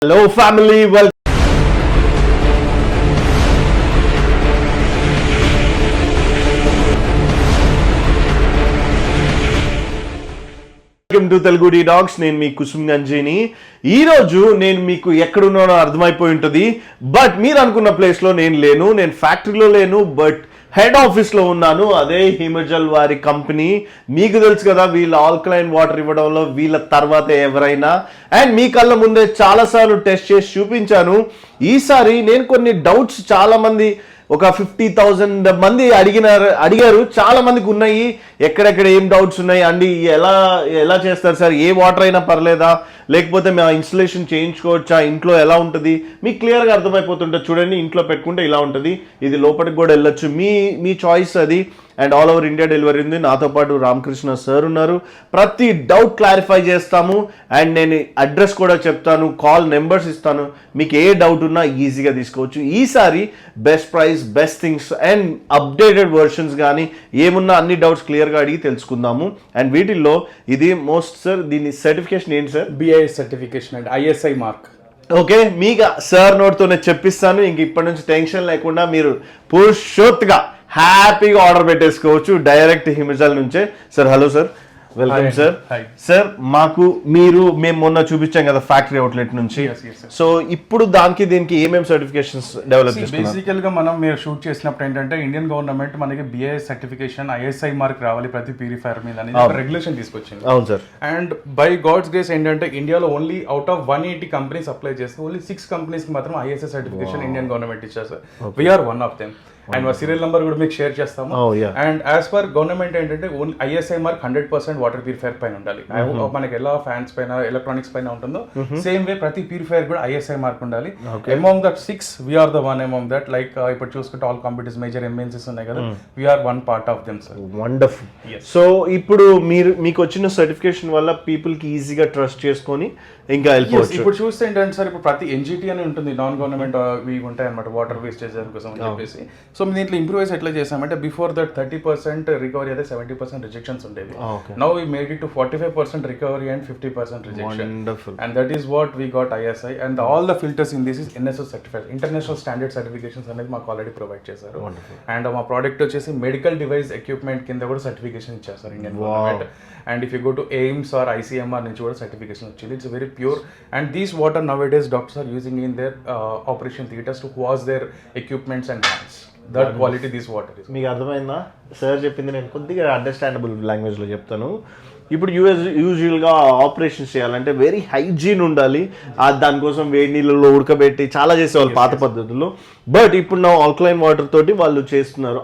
Hello family, welcome to Telugu డి డాగ్స్. నేను మీ కుసుమ్ గంజీని. ఈరోజు నేను మీకు ఎక్కడున్నానో అర్థమైపోయి ఉంటుంది. బట్ మీరు అనుకున్న ప్లేస్లో నేను లేను, నేను ఫ్యాక్టరీలో లేను, బట్ హెడ్ ఆఫీస్లో ఉన్నాను. అదే హిమజల్ వారి కంపెనీ. మీకు తెలుసు కదా, వీళ్ళ ఆల్కలైన్ వాటర్ ఇవ్వడంలో వీళ్ళ తర్వాత ఎవరైనా. అండ్ మీ కళ్ళ ముందే చాలాసార్లు టెస్ట్ చేసి చూపించాను. ఈసారి నేను కొన్ని డౌట్స్ చాలామంది ఒక 50,000 మంది అడిగారు. చాలా మందికి ఉన్నాయి, ఎక్కడెక్కడ ఏం డౌట్స్ ఉన్నాయి అండి, ఎలా చేస్తారు సార్, ఏ వాటర్ అయినా పర్లేదా, లేకపోతే మేము ఇన్స్టలేషన్ చేయించుకోవచ్చా, ఇంట్లో ఎలా ఉంటుంది, మీకు క్లియర్గా అర్థమైపోతుంటుంది. చూడండి, ఇంట్లో పెట్టుకుంటే ఇలా ఉంటుంది, ఇది లోపలికి కూడా వెళ్ళొచ్చు, మీ చాయిస్ అది. And all over India delivery ఉంది. నాతో పాటు రామకృష్ణ సార్ ఉన్నారు. ప్రతి డౌట్ క్లారిఫై చేస్తాము. అండ్ నేను అడ్రస్ కూడా చెప్తాను, కాల్ నెంబర్స్ ఇస్తాను. మీకు ఏ డౌట్ ఉన్నా ఈజీగా తీసుకోవచ్చు. ఈసారి best price, best things and updated versions కానీ ఏమున్నా అన్ని డౌట్స్ క్లియర్గా అడిగి తెలుసుకుందాము. అండ్ వీటిల్లో ఇది మోస్ట్ సార్, దీని సర్టిఫికేషన్ ఏంటి sir? BIS certification and ISI mark. Okay, మీకు సార్ నోట్తోనే చెప్పిస్తాను. ఇంక ఇప్పటి నుంచి టెన్షన్ లేకుండా మీరు పూర్తిగా హ్యాపీగా ఆర్డర్ పెట్టేసుకోవచ్చు డైరెక్ట్ హిమజల్ నుంచే. Sir hello sir, welcome sir. Sir మాకు మేము మొన్న చూపించాం కదా ఫ్యాక్టరీ అవుట్లెట్ నుంచి. సో ఇప్పుడు దీనికి ఏమేమి సర్టిఫికేషన్స్ డెవలప్ చేస్తున్నారు? బేసికల్ గా మీరు షూట్ చేసినప్పుడు ఏంటంటే ఇండియన్ గవర్నమెంట్ మనకి BIS సర్టిఫికేషన్, ISI మార్క్ రావాలి ప్రతి ప్యూరిఫైర్ మీద అనేది రెగ్యులేషన్ తీసుకొచ్చింది. అవును sir. And by God's grace ఏంటంటే ఇండియాలో only out of 180 companies apply చేస్తే ఓన్లీ 6 కంపెనీస్ కి మాత్రం ISI సర్టిఫికేషన్ ఇండియన్ గవర్నమెంట్ ఇచ్చారు sir. We are one of them. And మా సీరియల్ నెంబర్ కూడా మీకు షేర్ చేస్తాము. అండ్ యాజ్ పర్ గవర్నమెంట్ ఏంటంటే ISI మార్క్ 100% వాటర్ ప్యూరిఫైర్ పైన ఉండాలి. మనకి ఎలా ఫ్యాన్స్ పైన, ఎలక్ట్రానిక్స్ పైన ఉంటుందో సేమ్ వే ప్రతి ప్యూరిఫైర్ కూడా ISI మార్క్ ఉండాలి. Among that 6 we are the one among that. Like ఇప్పుడు చూసుకుంటే ఆల్ కంపెనీస్ మేజర్ MNCs ఉన్నాయి కదా, we are one part of them sir. Wonderful. So ఇప్పుడు మీకు వచ్చిన సర్టిఫికేషన్ వల్ల పీపుల్ కి ఈజీగా ట్రస్ట్ చేసుకొని ఇంకా వెళ్ళిపోవచ్చు. ఇప్పుడు చూస్తే ఏంటంటే సార్, ఇప్పుడు ప్రతి NGT అని ఉంటుంది, నాన్ గవర్నమెంట్ ఇవి ఉంటాయి అనమాట, వాటర్ వేస్టేజ్ కోసం అని చెప్పేసి. సో దీంట్లో ఇంప్రూవైజ్ ఎట్లా చేసామంటే, బిఫోర్ దట్ 30% రికవరీ అయితే 70% రిజెక్షన్స్ ఉండేవి. Now we made it to 45% recovery and 50% rejection. And that is what we got ISI. And all the filters in this is NSO certified, international standard certifications అనేది మాకు already provide చేశారు. And మా product వచ్చేసి medical device equipment కింద కూడా certification ఇచ్చారు sir Indian government. And if you go to AIIMS or ICMR నుంచి కూడా సర్టిఫికేషన్ వచ్చింది. It's very pure. And these water now days doctors are using in their operation theatres to wash their equipments and hands. That quality this water is. మీకు అర్థమైందా sir చెప్పింది? నేను కొద్దిగా understandable లాంగ్వేజ్లో చెప్తాను. ఇప్పుడు యూజువల్గా ఆపరేషన్స్ చేయాలంటే వెరీ హైజీన్ ఉండాలి. దానికోసం వేడి నీళ్ళలో ఉడకబెట్టి చాలా చేసేవాళ్ళు పాత పద్ధతుల్లో. బట్ ఇప్పుడు నా ఆల్కలైన్ వాటర్ తోటి వాళ్ళు చేస్తున్నారు.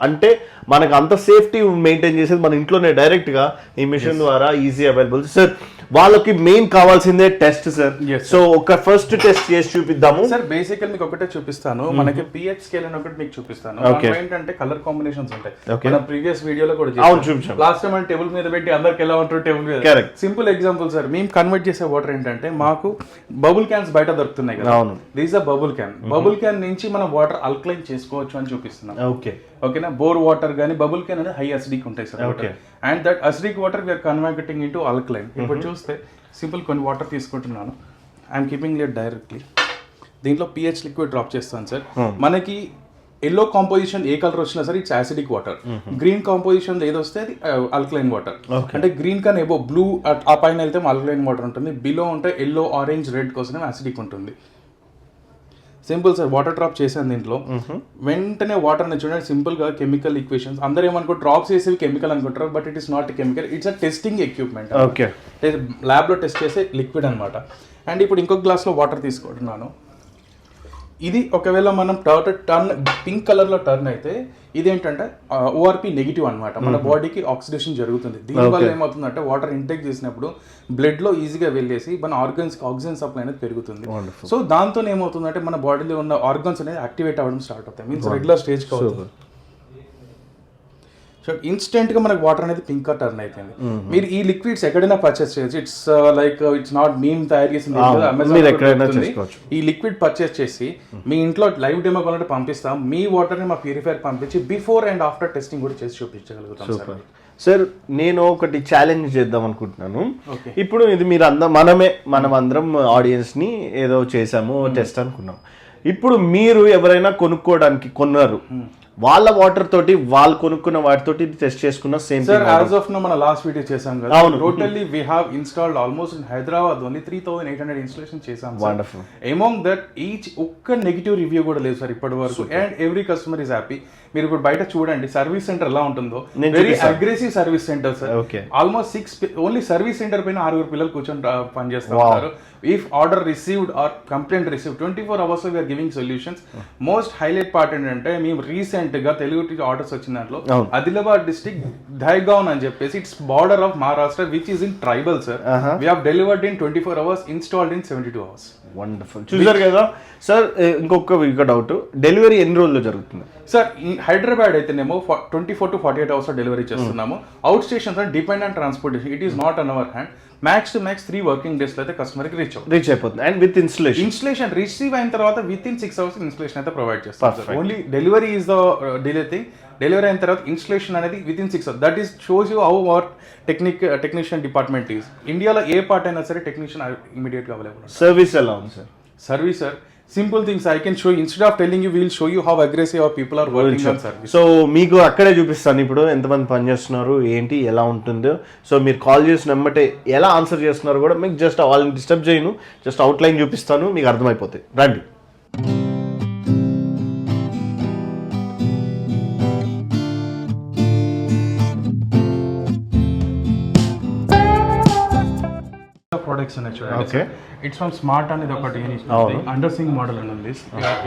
అంటే మనకు అంత సేఫ్టీ మెయింటైన్ చేసేది మన ఇంట్లోనే డైరెక్ట్గా ఈ మిషన్ ద్వారా ఈజీ అవైలబుల్. సార్ వాళ్ళకి మెయిన్ కావాల్సిందే టెస్ట్ సార్. సో ఒక ఫస్ట్ టెస్ట్ చేసి చూపిద్దాము సార్. బేసికల్ మీకు ఒకటే చూపిస్తాను, మనకి pH స్కేల్ అని ఒకటి మీకు చూపిస్తాను. ఏంటంటే కలర్ కాంబినేషన్స్ ఉంటాయి. మన ప్రీవియస్ వీడియోలో కూడా చూపించాం. లాస్ట్ టైం టేబుల్ మీద పెట్టి అందరికి ఎలా ఉంటారు టేబుల్ మీద. సింపుల్ ఎగ్జాంపుల్ సార్, మేము కన్వర్ట్ చేసే వాటర్ ఏంటంటే, మాకు బబుల్ క్యాన్స్ బయట దొరుకుతున్నాయి కదా, these are bubble can. Bubble can నుంచి మనం వాటర్ అల్కలైన్ చేసుకోవచ్చు అని చూపిస్తున్నాం. ఓకేనా, బోర్ వాటర్ కానీ బబుల్ క్యాన్ అనేది హై అసిడిక్ ఉంటాయి sir. And that acidic water we are converting into alkaline. ఇప్పుడు చూస్తే సింపుల్ కొన్ని వాటర్ తీసుకుంటున్నాను, ఐఎమ్ కీపింగ్ ఇట్ డైరెక్ట్లీ. దీంట్లో pH లిక్విడ్ డ్రాప్ చేస్తాను సార్. మనకి ఎల్లో కాంపోజిషన్ ఏ కలర్ వచ్చినా సరే it's acidic water. Green composition ఏది వస్తే అది ఆల్కలైన్ వాటర్. అంటే గ్రీన్ కన్నా ఏవో బ్లూ ఆ పైన వెళ్తే ఆల్కలైన్ వాటర్ ఉంటుంది, బిలో ఉంటే ఎల్లో, ఆరెంజ్, రెడ్ కోసం యాసిడిక్ ఉంటుంది. సింపుల్ సార్, వాటర్ డ్రాప్ చేశాను దీంట్లో. వెంటనే వాటర్ అని చూడండి, సింపుల్ గా కెమికల్ ఈక్వేషన్స్. అందరూ ఏమనుకో డ్రాప్స్ చేసేవి కెమికల్ అనుకుంటారు, but it is not chemical, it's a testing equipment. Lab లో టెస్ట్ చేసే లిక్విడ్ అనమాట. అండ్ ఇప్పుడు ఇంకొక గ్లాస్ లో వాటర్ తీసుకుంటున్నాను. ఇది ఒకవేళ మనం టర్న్ పింక్ కలర్ లో టర్న్ అయితే ఇదేంటంటే ORP నెగిటివ్ అనమాట. మన బాడీకి ఆక్సిడేషన్ జరుగుతుంది. దీనివల్ల ఏమవుతుందంటే, వాటర్ ఇంటేక్ చేసినప్పుడు బ్లడ్ లో ఈజీగా వెళ్ళేసి మన ఆక్సిజన్ సప్లై అనేది పెరుగుతుంది. సో దాంతో ఏమవుతుందంటే, మన బాడీలో ఉన్న ఆర్గన్స్ అనేది యాక్టివేట్ అవ్వడం స్టార్ట్ అవుతాయి, మీన్స్ రెగ్యులర్ స్టేజ్ కావాలి. సో ఇన్స్టెంట్ గా మనకు వాటర్ అనేది పింక్ టర్న్ అయిపోయింది. మీరు ఈ లిక్విడ్స్ ఎక్కడైనా పర్చేస్ చేయొచ్చు. ఇట్స్ లైక్ ఇట్స్ నాట్ మేము తయారు చేసింది, ఈ లిక్విడ్ పర్చేస్ చేసి మీ ఇంట్లో లైవ్ డెమో కొన్నట్టు పంపిస్తాం. మీ వాటర్ ని మా ప్యూరిఫైర్ పంపించి బిఫోర్ అండ్ ఆఫ్టర్ టెస్టింగ్ కూడా చేసి చూపించగలుగుతాం సార్. సార్ నేను ఒకటి ఛాలెంజ్ చేద్దాం అనుకుంటున్నాను. Okay. ఇప్పుడు ఇది మీరు మనం అందరం ఆడియన్స్ ని ఏదో చేసాము టెస్ట్ అనుకున్నాం. ఇప్పుడు మీరు ఎవరైనా కొన్నారు వాళ్ళ వాటర్ తోటి వాళ్ళు కొనుక్కున్న వాటితోటి టెస్ట్ చేసుకున్న same sir as of now మన లాస్ట్ వీడియో చేసాం కదా, totally we have installed almost in Hyderabad only 3800 installation చేసాం. వండర్ఫుల్. అమంగ్ దట్ ఈచ్ ఒక్క నెగిటివ్ రివ్యూ కూడా లేదు సార్ ఇప్పటి వరకు. And every customer is happy. మీరు ఇప్పుడు బయట చూడండి సర్వీస్ సెంటర్ ఎలా ఉంటుందో, very aggressive service centre sir. Almost 6 only service centre పైన 6 పిల్లలు కూర్చొని పనిచేస్తూ ఉంటారు. If order received or complaint received 24 hours we are giving solutions. Most highlight part ఏంటంటే మేము రీసెంట్ గా తెలుగు ఆర్డర్స్ వచ్చిన దాంట్లో ఆదిలాబాద్ డిస్ట్రిక్ట్ దైగావ్ అని చెప్పేసి it's border of Maharashtra which is in tribal sir. We have delivered in 24 hours, installed in 72 hours. Wonderful. చూసారు కదా సార్. ఇంకొక డౌట్, డెలివరీ ఎన్ని రోజుల్లో జరుగుతుంది సార్? హైదరాబాద్ అయితేనేమో 24 to 48 hours డెలివరీ చేస్తున్నాము. Out stations depend on transportation. It is not on our hand. Max to max 3 working days లో అయితే కస్టమర్ కి రీచ్ అయిపోతుంది. అండ్ విత్ ఇన్స్టలేషన్ రిసీవ్ అయిన తర్వాత విత్ ఇన్ 6 hours ఇన్స్టలేషన్ అయితే ప్రొవైడ్ చేస్తాం. Only delivery is the delay thing. Delivery అయిన తర్వాత ఇన్స్టలేషన్ అనేది within 6 hours. That is shows you how our technician department is. ఇండియాలో ఏ పార్ట్ అయినా సరే టెక్నీషియన్ ఇమీడియట్ గా అవైలబుల్. సర్వీస్ ఎలా ఉంది sir? Service sir simple things I can show. Instead of telling you will show you how aggressive our people are working on service. So మీకు అక్కడే చూపిస్తాను ఇప్పుడు ఎంతమంది పని చేస్తున్నారు, ఏంటి ఎలా ఉంటుందో. సో మీరు కాల్ చేసిన వెంబటే ఎలా ఆన్సర్ చేస్తున్నారు కూడా మీకు జస్ట్ వాళ్ళని డిస్టర్బ్ చేయను, జస్ట్ అవుట్లైన్ చూపిస్తాను, మీకు అర్థమైపోతాయి. రండి. ప్రొడక్ట్స్ ఉన్నాయి చూడండి. ఇట్స్ ఫ్రమ్ స్మార్ట్ అనేది ఒకటి అండర్ సింగ్ మోడల్ అని ఉంది,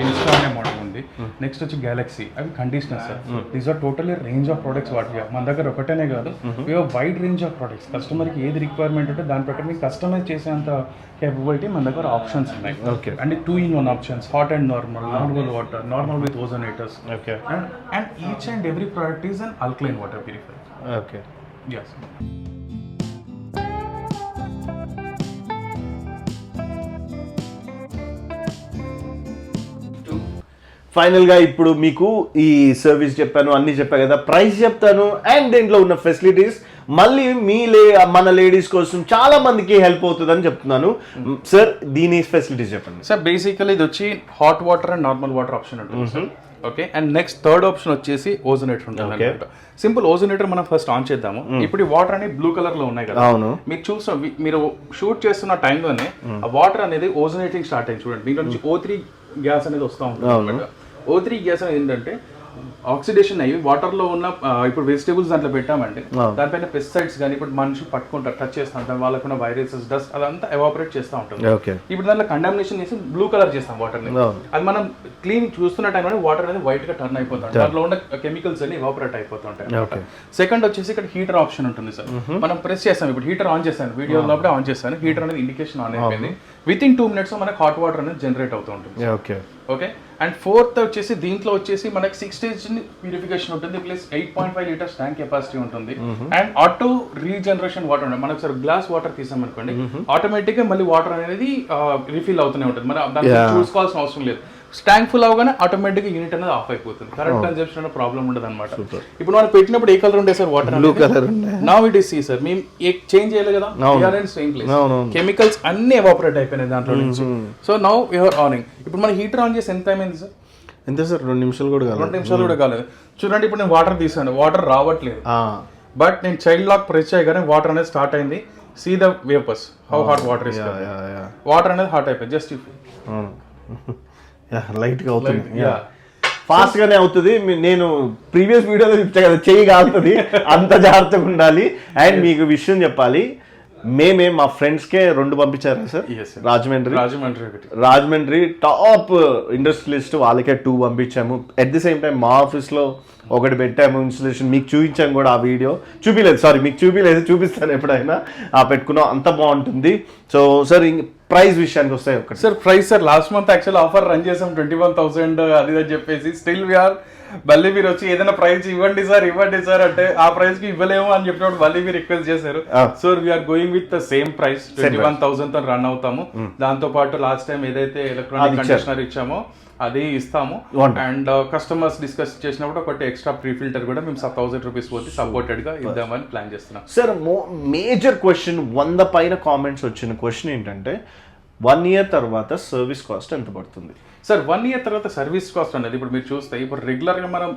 ఇన్స్టా అనే మోడల్ ఉంది. నెక్స్ట్ వచ్చి గ్యాలక్సీ, అవి conditioner sir. These are totally range of products వాటి మన దగ్గర ఒకటేనే కాదు, we have wide range of products. కస్టమర్కి ఏది రిక్వైర్మెంట్ ఉంటే దాని ప్రకారం కస్టమైజ్ చేసేంత కేపబిలిటీ మన దగ్గర ఆప్షన్స్ ఉన్నాయి. And 2-in-1 options, hot and normal water, normal with ozonators. And each and every product is an alkaline water purifier. Okay. yes. Final గా ఇప్పుడు మీకు ఈ సర్వీస్ చెప్పాను, అన్ని చెప్పా కదా, ప్రైస్ చెప్తాను అండ్ దీంట్లో ఉన్న ఫెసిలిటీస్ మళ్ళీ మన లేడీస్ కోసం చాలా మందికి హెల్ప్ అవుతుందని చెప్తున్నాను. సార్ దీని ఫెసిలిటీస్ చెప్పండి. సార్ బేసికలీ ఇది వచ్చి hot water and normal water option ఉంటుంది. Okay. And next third option వచ్చేసి ఓజోనేటర్ ఉంటుంది. సింపుల్ ఓజోనేటర్ మనం ఫస్ట్ ఆన్ చేద్దాము. ఇప్పుడు ఈ వాటర్ అనేది బ్లూ కలర్ లో ఉన్నాయి కదా, మీకు చూసిన మీరు షూట్ చేస్తున్న టైంలోనే ఆ వాటర్ అనేది ఓజోనేటింగ్ స్టార్ట్ అయింది చూడండి. దీంట్లో నుంచి O3 గ్యాస్ అనేది వస్తూ ఉంటుంది. O3 గ్యాస్ అనేది ఏంటంటే ఆక్సిడేషన్ అయ్యి వాటర్ లో ఉన్న ఇప్పుడు వెజిటేబుల్స్ దాంట్లో పెట్టామంటే దానిపైన పెస్టిసైడ్స్ కానీ ఇప్పుడు మనిషి పట్టుకుంటారు, టచ్ చేస్తూ ఉంటారు, వాళ్ళకున్న వైరసెస్, డస్ట్ అదంతా ఎవాపరేట్ చేస్తూ ఉంటుంది. ఇప్పుడు దాంట్లో కంటామినేషన్ చేసి బ్లూ కలర్ చేస్తాం వాటర్ ని. అది మనం క్లీన్ చూస్తున్న టైంలో వాటర్ అనేది వైట్ గా టర్న్ అయిపోతుంది, దాంట్లో ఉన్న కెమికల్స్ అన్ని ఎవాపరేట్ అయిపోతుంటాయి. సెకండ్ వచ్చేసి ఇక్కడ హీటర్ ఆప్షన్ ఉంటుంది సార్. మనం ప్రెస్ చేస్తాం, ఇప్పుడు హీటర్ ఆన్ చేస్తాను, వీడియో లోపలే ఆన్ చేస్తాను, హీటర్ అనేది ఇండికేషన్ ఆన్ అయిపోయింది. విత్ ఇన్ 2 minutes మనకి హాట్ వాటర్ అనేది జనరేట్ అవుతూ ఉంటుంది. ఓకే. అండ్ ఫోర్త్ వచ్చేసి దీంట్లో వచ్చేసి మనకి 6 stage ప్యూరిఫికేషన్ ఉంటుంది, ప్లస్ 8.5 liters ట్యాంక్ కెపాసిటీ ఉంటుంది. అండ్ ఆటో రీజనరేషన్ వాటర్ ఉంటుంది. మనకు సార్ గ్లాస్ వాటర్ తీసాం అనుకోండి, ఆటోమేటిక్ గా మళ్ళీ వాటర్ అనేది రీఫిల్ అవుతూనే ఉంటుంది, మన దాన్ని చూసుకోవాల్సిన అవసరం లేదు. ట్యాంక్ ఫుల్ అవగానే ఆటోమేటిక్ యూనిట్ అనేది ఆఫ్ అయిపోతుంది. కరెంట్ కన్జంప్షన్ అనే ప్రాబ్లం ఉండదు అనమాట. ఇప్పుడు మనం పెట్టినప్పుడు ఏ కలర్ ఉండే sir water? Blue colour. Now it is see sir, మేము చేంజ్ చేయాలి కదా, సేమ్ ప్లేస్, కెమికల్స్ అన్ని ఎవాపరేట్ అయిపోయినాయి దాంట్లో నుంచి. సో నౌ యూఆర్ ఆనింగ్. ఇప్పుడు మన హీటర్ ఆన్ చేసి ఎంత అయింది సార్? ఎంత సార్? 2 నిమిషాలు కూడా కాలేదు. 2 నిమిషాలు కూడా కాలేదు. చూడండి ఇప్పుడు నేను వాటర్ తీసాను, వాటర్ రావట్లేదు, బట్ నేను చైల్డ్ లాక్ ప్రెస్ చేయగానే వాటర్ అనేది స్టార్ట్ అయింది. See the vapours, how hot water is. Water అనేది హాట్ అయిపోయింది. జస్ట్ లైట్ గా అవుతుంది, ఫాస్ట్ గానే అవుతుంది. నేను ప్రీవియస్ వీడియోలో చెప్తా కదా, చెయ్యి కాలుతుంది, అంత జాగ్రత్తగా ఉండాలి. అండ్ మీకు విషయం చెప్పాలి, మా ఫ్రెండ్స్ కే 2 పంపించారు సార్. రాజమండ్రి టాప్ ఇండస్ట్రియలిస్ట్, వాళ్ళకే 2 పంపించాము. అట్ ది సేమ్ టైం మా ఆఫీస్ లో ఒకటి పెట్టాము ఇన్స్టలేషన్, మీకు చూపించాము కూడా. ఆ వీడియో మీకు చూపిస్తాను ఎప్పుడైనా. పెట్టుకున్నాం, అంత బాగుంటుంది. సో సార్ ప్రైస్ విషయానికి వస్తాయి ఒకటి sir. Price sir last month actual offer run చేసాం 21,000 అది అని చెప్పేసి. స్టిల్ వీఆర్ మళ్ళీ మీరు వచ్చి ఏదైనా ప్రైస్ ఇవ్వండి సార్ అంటే ఆ ప్రైస్ కి ఇవ్వలేము అని చెప్పినప్పుడు మళ్ళీ మీరు రిక్వెస్ట్ చేశారు. So we are going with the same price 21,000 తో రన్ అవుతాము. దాంతో పాటు లాస్ట్ టైం ఏదైతే ఎలక్ట్రానిక్ కండిషనర్ ఇచ్చామో అది ఇస్తాము. అండ్ కస్టమర్స్ డిస్కస్ చేసినప్పుడు ఒకటి ఎక్స్ట్రా ప్రీ ఫిల్టర్ కూడా మేము 1,000 రూపీస్ పోతే సపోర్టెడ్ గా ఇద్దామని ప్లాన్ చేస్తున్నాం. సార్ మేజర్ క్వశ్చన్ 100 పైన కామెంట్స్ వచ్చిన క్వశ్చన్ ఏంటంటే 1 year తర్వాత సర్వీస్ కాస్ట్ ఎంత పడుతుంది సార్? 1 year తర్వాత సర్వీస్ కాస్ట్ అనేది ఇప్పుడు మీరు చూస్తే ఇప్పుడు రెగ్యులర్ గా మనం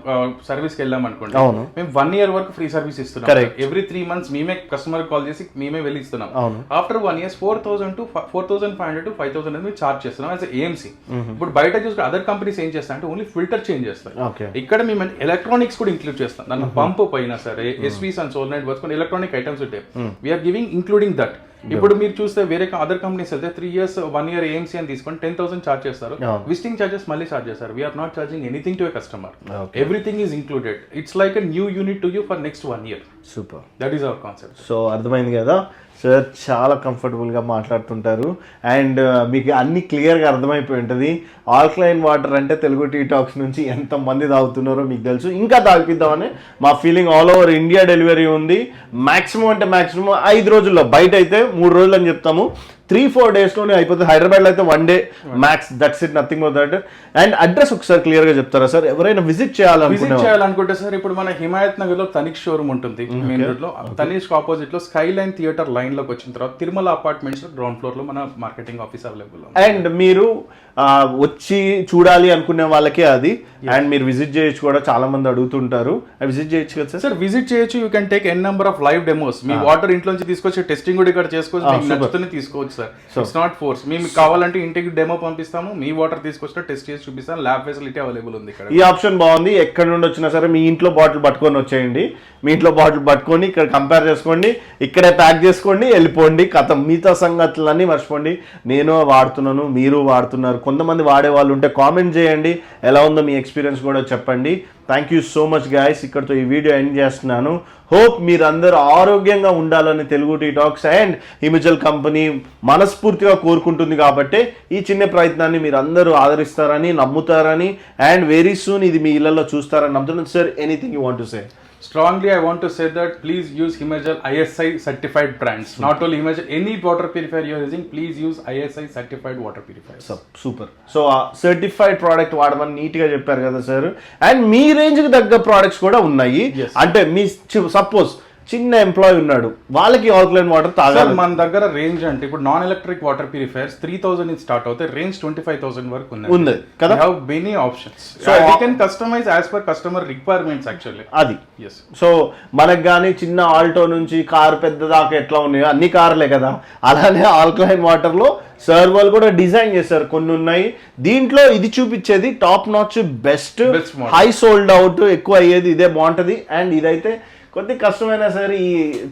సర్వీస్ కి వెళ్ళాం అనుకోండి, మేము 1 year వరకు ఫ్రీ సర్వీస్ ఇస్తున్నాం. ఎవ్రీ 3 months మేమే కస్టమర్ కాల్ చేసి మేమే వెళ్ళి ఇస్తున్నాం. ఆఫ్టర్ 1 year 4,000 to 4,500 to 5,000 అనేది చార్జ్ చేస్తున్నాం యాజ్ ఏఎంసీ. ఇప్పుడు బయట చూసుకుంటే అదర్ కంపెనీస్ ఏం చేస్తారంటే ఓన్లీ ఫిల్టర్ చేంజ్ చేస్తారు. ఇక్కడ మేము ఎలక్ట్రానిక్స్ కూడా ఇంక్లూడ్ చేస్తాం. దాని పంప్ పైన సరే ఎస్వీస్ అండ్ సోలనైట్ వర్క్స్ కొన్ని ఎలక్ట్రానిక్ ఐటమ్స్ ఉంటాయి, వీఆర్ గివింగ్ ఇంక్లూడింగ్ దట్. ఇప్పుడు మీరు చూస్తే వేరే అదర్ కంపెనీస్ వెళ్తే 3 years 1 year ఏఎంసీ అని తీసుకొని 10,000 చార్జ్ చేస్తారు. విజిటింగ్ చార్జెస్ మళ్ళీ చార్జ్ చేస్తారు. We are not charging anything to a customer. Everything is included. It's like a new unit to you for next 1 year. Super, that is our concept. So అర్థమైంది కదా sir, చాలా కంఫర్టబుల్గా మాట్లాడుతుంటారు and మీకు అన్ని క్లియర్గా అర్థమైపోయి ఉంటుంది. ఆల్కలైన్ వాటర్ అంటే తెలుగు టీ టాక్స్ నుంచి ఎంతమంది తాగుతున్నారో మీకు తెలుసు. ఇంకా తాగిపిద్దామని మా feeling. All over India delivery ఉంది. మ్యాక్సిమం అంటే మ్యాక్సిమం 5 రోజుల్లో, బయట అయితే 3 రోజులు అని చెప్తాము, 3-4 daysలోనే అయిపోతుంది. హైదరాబాద్లో అయితే 1 day max, that's it, nothing more that. And address ఒకసారి క్లియర్ గా చెప్తారా సార్? ఎవరైనా విజిట్ చేయాలనుకుంటే సార్, ఇప్పుడు మన హిమాయత్ నగర్ లో తనిష్ షోరూమ్ ఉంటుంది మెయిన్ రోడ్ లో. తనిష్ ఆపోజిట్ లో స్కై లైన్ థియేటర్ లైన్ లోకి వచ్చిన తర్వాత తిరుమల అపార్ట్మెంట్స్ గ్రౌండ్ ఫ్లోర్ లో మన మార్కెటింగ్ ఆఫీస్ అవైలబుల్. అండ్ మీరు వచ్చి చూడాలి అనుకునే వాళ్ళకే అది, అండ్ మీరు విజిట్ చేయొచ్చు కూడా, చాలా మంది అడుగుతుంటారు. విజిట్ చేయొచ్చు కదా సార్? విజిట్ చేయొచ్చు. You can take an number of live demos. మీ వాటర్ ఇంట్లోంచి తీసుకొచ్చి టెస్టింగ్ కూడా ఇక్కడ చేసుకోవచ్చు. మీకు నచ్చుతుంది తీసుకోవచ్చు సార్. It's not force. మేము కావాలంటే ఇంటికి డెమో పంపిస్తాము, మీ వాటర్ తీసుకొచ్చిన టెస్ట్ చేసి చూపిస్తాను. ల్యాబ్ ఫెసిలిటీ అవైలబుల్ ఉంది ఇక్కడ. ఈ ఆప్షన్ బాగుంది. ఎక్కడ నుండి వచ్చినా సరే మీ ఇంట్లో బాటిల్ పట్టుకొని వచ్చేయండి. మీ ఇంట్లో బాటిల్ పట్టుకొని ఇక్కడ కంపేర్ చేసుకోండి, ఇక్కడే ప్యాక్ చేసుకోండి, వెళ్ళిపోండి. కథ మిగతా సంగతులన్నీ మర్చిపోండి. నేను వాడుతున్నాను, మీరు వాడుతున్నారు, కొంతమంది వాడే వాళ్ళు ఉంటే కామెంట్ చేయండి, ఎలా ఉందో మీ ఎక్స్పీరియన్స్ కూడా చెప్పండి. Thank you so much guys. ఇక్కడతో ఈ వీడియో ఎండ్ చేస్తున్నాను. హోప్ మీరందరూ ఆరోగ్యంగా ఉండాలని Telugu T talks and Himajal company మనస్ఫూర్తిగా కోరుకుంటుంది. కాబట్టి ఈ చిన్న ప్రయత్నాన్ని మీరు అందరూ ఆదరిస్తారని, నమ్ముతారని, అండ్ వెరీ సూన్ ఇది మీ ఇళ్లలో చూస్తారని నమ్ముతున్నాను. Sir, anything you want to say? Strongly, I want to say that please use Himajal ISI certified brands. Not only Himajal, any water purifier you are using, please use ISI certified water purifiers. Super. So certified product వాడమని neat గా చెప్పారు కదా sir. And me range కి తగ్గ products కూడా ఉన్నాయి. అంటే మీ suppose చిన్న ఎంప్లాయీ ఉన్నాడు, వాళ్ళకి ఆల్కలైన్ వాటర్ తాగాలి. మన దగ్గర రేంజ్ అంటే ఇప్పుడు నాన్ ఎలక్ట్రిక్ వాటర్ ప్యూరిఫైయర్స్ 3,000 నుంచి స్టార్ట్ అవుతాయి. రేంజ్ 25,000 వరకు ఉంది కదా. Have many options. So we can customize as per customer requirements actually. అది సో మనకు కానీ చిన్న ఆల్టో నుంచి కార్ పెద్ద దాకా ఎట్లా ఉన్నాయో, అన్ని కార్లే కదా, అలానే ఆల్కలైన్ వాటర్ లో సర్వర్లు కూడా డిజైన్ చేశారు. కొన్ని ఉన్నాయి దీంట్లో. ఇది చూపించేది top notch best, high sold out, ఎక్కువ అయ్యేది ఇదే బాగుంటది. అండ్ ఇదైతే కొద్ది కష్టమైనా సరే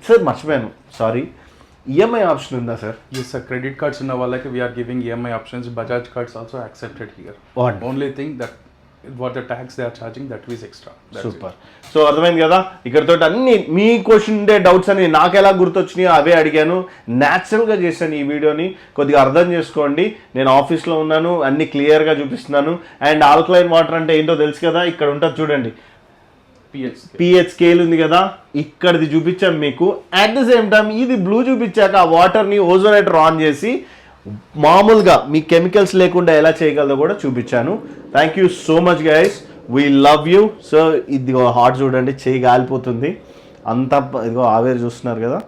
సార్ మర్చిపోయాను, సారీ, ఈఎంఐ ఆప్షన్ ఉందా sir? Yes sir, credit cards ఉన్న వాళ్ళకి we are giving EMI options. Bajaj cards also accepted here. Only thing that what the tax they are charging, that is extra. Super. So అర్థమైంది కదా. ఇక్కడతో అన్ని మీ question ఉండే doubts అని నాకు ఎలా గుర్తొచ్చినాయో అవే అడిగాను. న్యాచురల్గా చేశాను ఈ వీడియోని. కొద్దిగా అర్థం చేసుకోండి. నేను ఆఫీస్లో ఉన్నాను, అన్ని క్లియర్గా చూపిస్తున్నాను. అండ్ ఆల్కలైన్ వాటర్ అంటే ఏంటో తెలుసు కదా, ఇక్కడ ఉంటుంది చూడండి, పిహెచ్ స్కేల్ ఉంది కదా, ఇక్కడిది చూపించాం మీకు. అట్ ద సేమ్ టైం ఇది బ్లూ చూపించాక ఆ వాటర్ని ఓజోనేటర్ ఆన్ చేసి మామూలుగా మీ కెమికల్స్ లేకుండా ఎలా చేయగలదో కూడా చూపించాను. Thank you so much guys, we love you. So ఇదిగో హాట్ చూడండి, చేయి గాలిపోతుంది. అంతా ఇదిగో ఆవేరు చూస్తున్నారు కదా,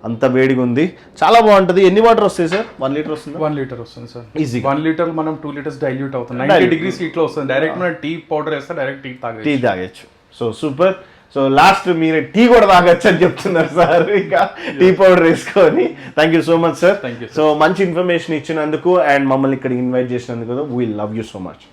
అంత వేడిగా ఉంది, చాలా బాగుంటుంది. ఎన్ని వాటర్ వస్తాయి సార్? 1 లీటర్ వస్తుంది? 1 లీటర్ వస్తుంది సార్. ఈజీ. 1 లీటర్ మనం 2 liters డైల్యూట్ అవుతుంది. 90 degrees హీట్ లో వస్తుంది. డైరెక్ట్ మనం టీ పౌడర్ వేస్తే డైరెక్ట్ టీ తాగొచ్చు. So super. సో లాస్ట్ మీరు టీ కూడా తాగొచ్చు అని చెప్తున్నారు సార్, ఇంకా టీ పౌడర్ వేసుకొని. Thank you so much sir. So మంచి ఇన్ఫర్మేషన్ ఇచ్చినందుకు అండ్ మమ్మల్ని ఇక్కడ ఇన్వైట్ చేసినందుకు we love you so much.